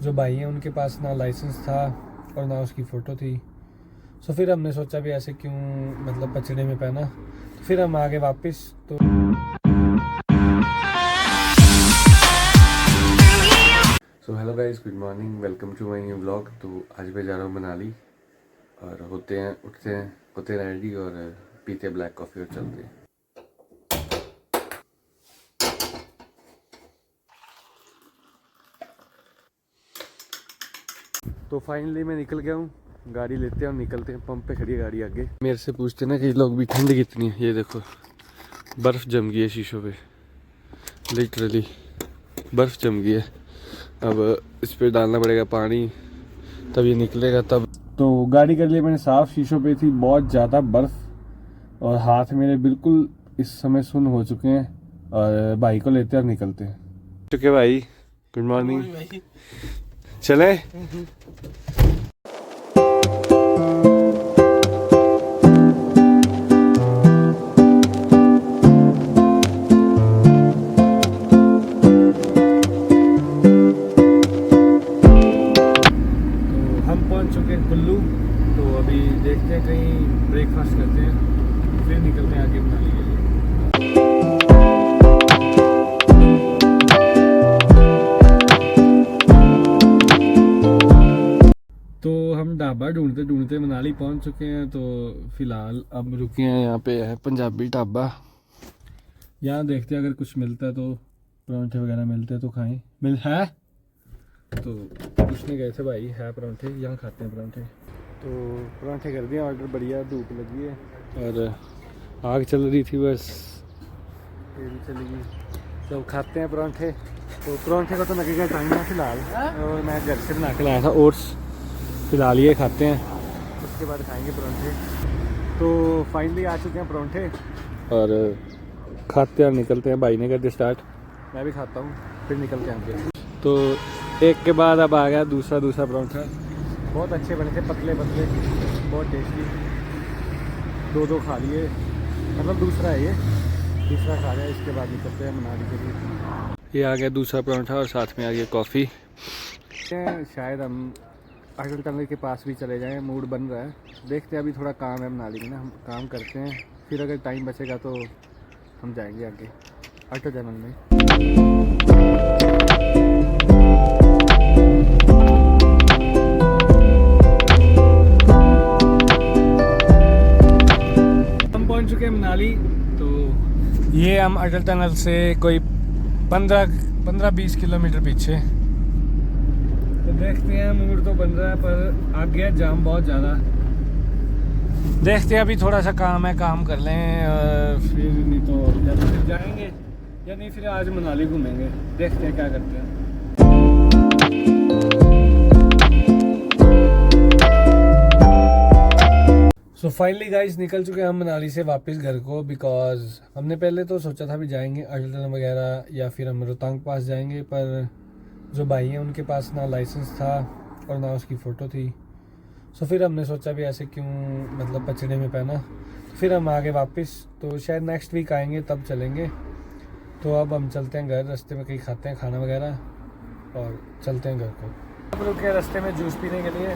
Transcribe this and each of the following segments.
जो भाई हैं उनके पास ना लाइसेंस था और ना उसकी फ़ोटो थी। सो फिर हमने सोचा भी ऐसे क्यों मतलब पचड़े में पहना, तो फिर हम आ गए वापस। तो so hello guys, good morning, welcome to my new blog. तो आज मैं जा रहा हूँ मनाली और उठते हैं रेडी और पीते ब्लैक कॉफ़ी और चलते हैं। तो फाइनली मैं निकल गया हूँ, गाड़ी लेते हैं और निकलते हैं। पंप पे खड़ी है गाड़ी आगे। मेरे से पूछते ना कि लोग भी ठंड कितनी है। ये देखो बर्फ़ जम गई है शीशों पे, लिटरली बर्फ़ जम गई है। अब इस पे डालना पड़ेगा पानी, तब ये निकलेगा तब। तो गाड़ी कर ली मैंने साफ़, शीशों पे थी बहुत ज़्यादा बर्फ़ और हाथ मेरे बिल्कुल इस समय सुन्न हो चुके हैं। और भाई को लेते हैं और निकलते हैं। चुके भाई, गुड मॉर्निंग, चले। कुल्लू, तो अभी देखते हैं कहीं ब्रेकफास्ट करते हैं, फिर निकलते हैं आगे मनाली के लिए। तो हम ढाबा ढूंढते ढूंढते मनाली पहुंच चुके हैं। तो फिलहाल अब रुके हैं यहाँ पे, है पंजाबी ढाबा। यहाँ देखते हैं अगर कुछ मिलता है तो परांठे वगैरह मिलते हैं तो खाएं। मिल है तो पूछने गए थे भाई, है परांठे, यहाँ खाते हैं परांठे। तो परांठे कर दिए ऑर्डर, बढ़िया धूप लगी है और आग चल रही थी, बस ये भी चली गई। तो खाते हैं परांठे। तो परांठे का तो लगेगा टाइम है फिलहाल, और मैं घर से बना के लाया था ओट्स। फिलहाल ये खाते हैं, उसके बाद खाएंगे परांठे। तो फाइनली आ चुके हैं परांठे और खाते हैं और निकलते हैं। भाई ने कर दिया स्टार्ट, मैं भी खाता हूँ, फिर निकलते हैं आगे। तो एक के बाद अब आ गया दूसरा परांठा। बहुत अच्छे बने थे, पतले पतले, बहुत टेस्टी। दो खा लिए, मतलब दूसरा है ये, तीसरा खा लिया। इसके बाद निकलते हैं मनाली के लिए। ये आ गया दूसरा परांठा और साथ में आ गया कॉफ़ी। शायद हम अटल टनल के पास भी चले जाएं, मूड बन रहा है। देखते हैं, अभी थोड़ा काम है मनाली में ना, हम काम करते हैं, फिर अगर टाइम बचेगा तो हम जाएंगे आगे अटल टनल में। पहुंच चुके हैं मनाली। तो ये हम अटल टनल से कोई 15-20 किलोमीटर पीछे। तो देखते हैं, मूड तो बन रहा है पर आगे है जाम बहुत ज़्यादा। देखते हैं, अभी थोड़ा सा काम है, काम कर लें फिर, नहीं तो या तो फिर जाएंगे या नहीं फिर आज मनाली घूमेंगे। देखते हैं क्या करते हैं। सो फाइनली गाइस निकल चुके हैं हम मनाली से वापस घर को, बिकॉज हमने पहले तो सोचा था भी जाएंगे अटल टनल वगैरह या फिर हम रोहतांग पास जाएंगे, पर जो भाई हैं उनके पास ना लाइसेंस था और ना उसकी फ़ोटो थी। सो फिर हमने सोचा भी ऐसे क्यों मतलब पचड़े में पहना, तो फिर हम आ गए वापस। तो शायद नेक्स्ट वीक आएंगे तब चलेंगे। तो अब हम चलते हैं घर, रास्ते में कहीं खाते हैं खाना वगैरह और चलते हैं घर को। अब रुके रास्ते में जूस पीने के लिए,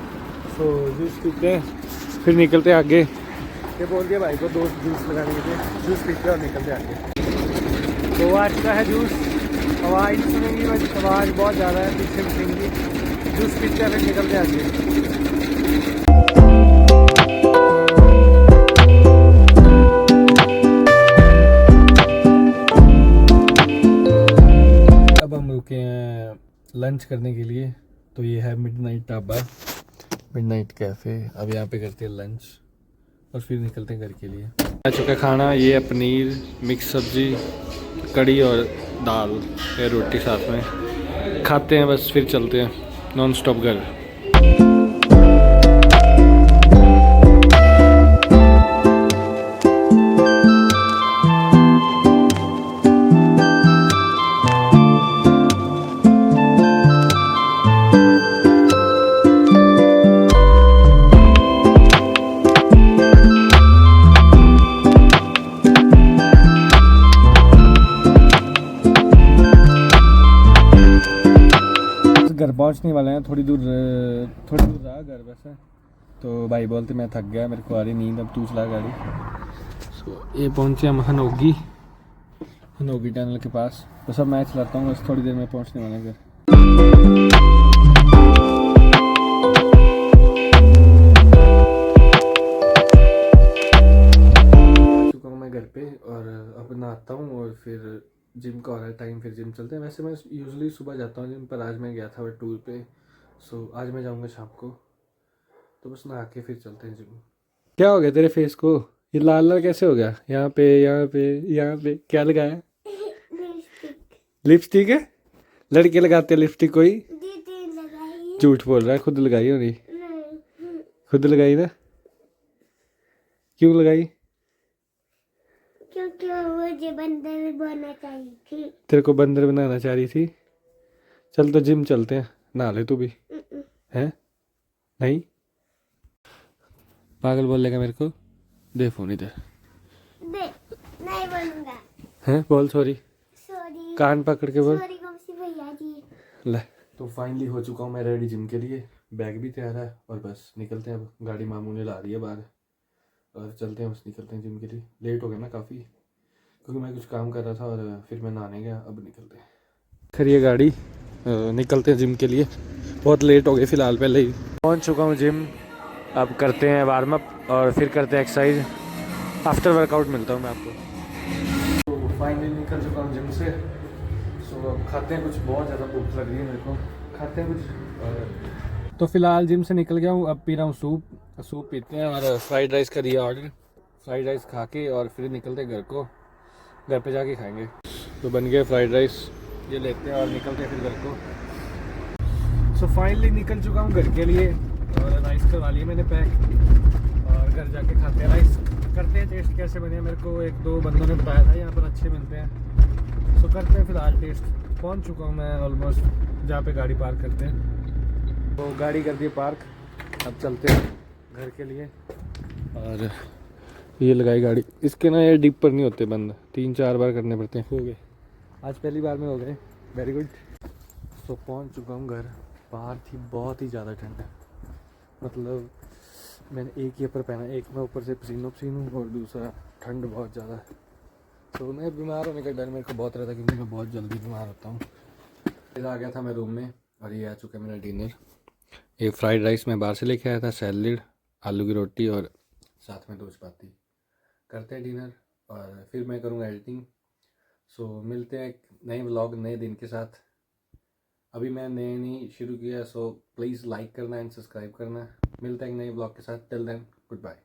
तो जूस पीते हैं फिर निकलते हैं आगे। ये बोल दिया भाई को दोस्त जूस लगाने के लिए, जूस पीते हैं और निकलते हैं आगे। तो आ चुका है जूस, आवाज़ सुनेंगी, बस आवाज़ बहुत ज़्यादा है, पीछे सुनेंगी। जूस पीते हैं फिर निकलते हैं आगे। अब हम रुके हैं लंच करने के लिए। तो ये है मिडनाइट ढाबा, मिडनाइट कैफ़े। अब यहाँ पे करते हैं लंच और फिर निकलते हैं घर के लिए। आ चुका खाना, ये है पनीर, मिक्स सब्जी, कड़ी और दाल या रोटी साथ में। खाते हैं बस, फिर चलते हैं नॉन स्टॉप घर। घर पहुंचने वाले हैं, थोड़ी दूर रहा घर वैसे। तो भाई बोलते मैं थक गया, मेरे को आ रही नींद, अब तू चला गाड़ी। ये पहुंचे हम हनोगी टनल के पास। तो सब मैं चलाता हूँ, बस थोड़ी देर में पहुंचने वाले हैं घर। चुका हूँ मैं घर पे और अब नहाता हूँ और फिर जिम का हो रहा है टाइम, फिर जिम चलते हैं। वैसे मैं यूजुअली सुबह जाता हूँ जिम, पर आज मैं गया था टूर पे। सो आज मैं जाऊँगा शाम को, तो बस नहा के फिर चलते हैं जिम। क्या हो गया तेरे फेस को? ये लाल लाल कैसे हो गया? यहाँ पे क्या लगाया? लिपस्टिक है? लड़के लगाते हैं लिपस्टिक कोई? झूठ बोल रहा है, खुद लगाई हो? नहीं खुद लगाई ना? क्यों लगाई? क्योंकि मुझे बंदर बनाना चाहिए थी। तेरे को बंदर बनाना चाह रही थी? चल तो जिम चलते हैं, नहा ले तू भी। हैं? नहीं पागल बोलेगा मेरे को। दे फोन इधर। दे, नहीं बनूंगा। हैं? बोल सॉरी। सॉरी। कान पकड़ के बोल। सॉरी कौन-सी भैया जी। ले तो फाइनली हो चुका हूँ मैं रेडी जिम के लिए। बैग भी तैयार है और बस निकलते हैं। अब गाड़ी मामू ने ला रही है बाहर और चलते हैं, बस निकलते हैं जिम के लिए। लेट हो गया ना काफ़ी, क्योंकि मैं कुछ काम कर रहा था और फिर मैं नहाने गया। अब निकलते हैं, खड़ी गाड़ी, निकलते हैं जिम के लिए। बहुत लेट हो गए फ़िलहाल, पहले ही पहुंच चुका हूँ जिम। अब करते हैं वार्म अप और फिर करते हैं एक्सरसाइज। आफ्टर वर्कआउट मिलता हूँ मैं आपको। तो फाइनली निकल चुका हूँ जिम से। सो अब खाते हैं कुछ, बहुत ज़्यादा भूख लग रही है मेरे को, खाते हैं कुछ। तो फ़िलहाल जिम से निकल गया हूँ, अब पी रहा हूँ सूप पीते हैं और फ्राइड राइस का दिया ऑर्डर। फ्राइड राइस खा के और फिर निकलते हैं घर को, घर पे जाके खाएंगे। तो बन गया फ्राइड राइस, ये लेते हैं और निकलते हैं फिर घर को। सो फाइनली निकल चुका हूँ घर के लिए और राइस करवा लिए मैंने पैक, और घर जाके खाते हैं राइस। करते हैं टेस्ट कैसे बने, मेरे को एक दो बंदों ने बताया था यहाँ पर अच्छे मिलते हैं। सो करते हैं फिलहाल टेस्ट। पहुँच चुका हूँ मैं ऑलमोस्ट जहाँ पे गाड़ी पार्क करते हैं। तो गाड़ी कर दी पार्क, अब चलते हैं घर के लिए। और ये लगाई गाड़ी, इसके ना ये डिप पर नहीं होते बंद, 3-4 बार करने पड़ते हैं। हो गए, आज पहली बार में हो गए, वेरी गुड। तो पहुंच चुका हूँ घर। बाहर थी बहुत ही ज़्यादा ठंड है, मतलब मैंने एक ही ऊपर पहना, एक मैं ऊपर से पसीनो हूँ और दूसरा ठंड बहुत ज़्यादा है। तो मैं बीमार होने का डर मेरे को बहुत रहता है, क्योंकि मैं बहुत जल्दी बीमार होता हूँ। फिर आ गया था मैं रूम में और ये आ चुका है मेरा डिनर। ये फ्राइड राइस मैं बाहर से लेके आया था, सैलड, आलू की रोटी और साथ में 2 चपाती। करते हैं डिनर और फिर मैं करूँगा एडिटिंग। सो मिलते हैं एक नए व्लॉग नए दिन के साथ। अभी मैं नए नहीं शुरू किया, सो प्लीज़ लाइक करना एंड सब्सक्राइब करना। मिलते हैं एक नए व्लॉग के साथ। Till then good bye.